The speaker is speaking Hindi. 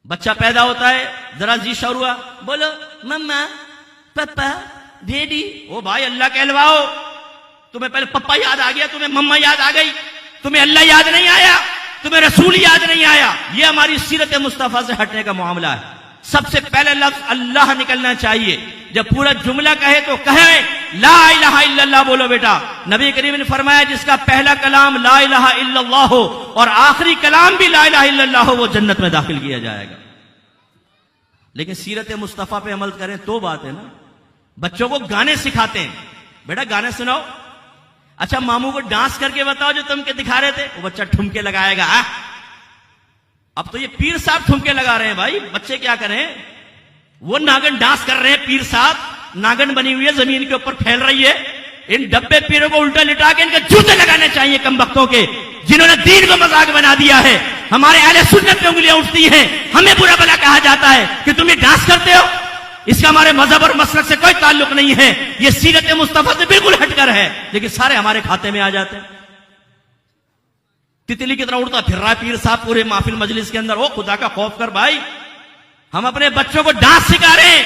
बच्चा पैदा होता है, जरा जी शौर हुआ, बोलो मम्मा पापा डैडी। ओ भाई अल्लाह कहलवाओ, तुम्हें पहले पप्पा याद आ गया, तुम्हें मम्मा याद आ गई, तुम्हें अल्लाह याद नहीं आया, तुम्हें रसूल याद नहीं आया। यह हमारी सीरत मुस्तफा से हटने का मामला है। सबसे पहले लफ्ज अल्लाह निकलना चाहिए। जब पूरा जुमला कहे तो कहे ला इलाहा इल्लल्लाह बोलो बेटा। नबी करीम ने फरमाया जिसका पहला कलाम ला इलाहा इल्लल्लाह हो और आखिरी कलाम भी ला इलाहा इल्लल्लाह हो, वो जन्नत में दाखिल किया जाएगा। लेकिन सीरत मुस्तफा पे अमल करें तो बात है ना। बच्चों को गाने सिखाते हैं, बेटा गाने सुनाओ। अच्छा मामू को डांस करके बताओ जो तुम के दिखा रहे थे, वो बच्चा ठुमके लगाएगा। अब तो ये पीर साहब ठुमके लगा रहे हैं भाई, बच्चे क्या करें। वो नागन डांस कर रहे हैं, पीर साहब नागन बनी हुई है जमीन के ऊपर फैल रही है। इन डब्बे पीरों को उल्टा लिटा के इनके जूते लगाने चाहिए कम वक्तों के, जिन्होंने दीन को मजाक बना दिया है। हमारे अहले सुन्नत पे उंगलियां उठती हैं, हमें बुरा भला कहा जाता है कि तुम ये डांस करते हो। इसका हमारे मजहब और मसलक से कोई ताल्लुक नहीं है, ये सीरत मुस्तफा से बिल्कुल हटकर है। लेकिन सारे हमारे खाते में आ जाते हैं। तितली की तरह उड़ता फिर रहा है पीर साहब पूरे महफिल मजलिस के अंदर। ओ खुदा का खौफ कर भाई, हम अपने बच्चों को डांस सिखा रहे हैं।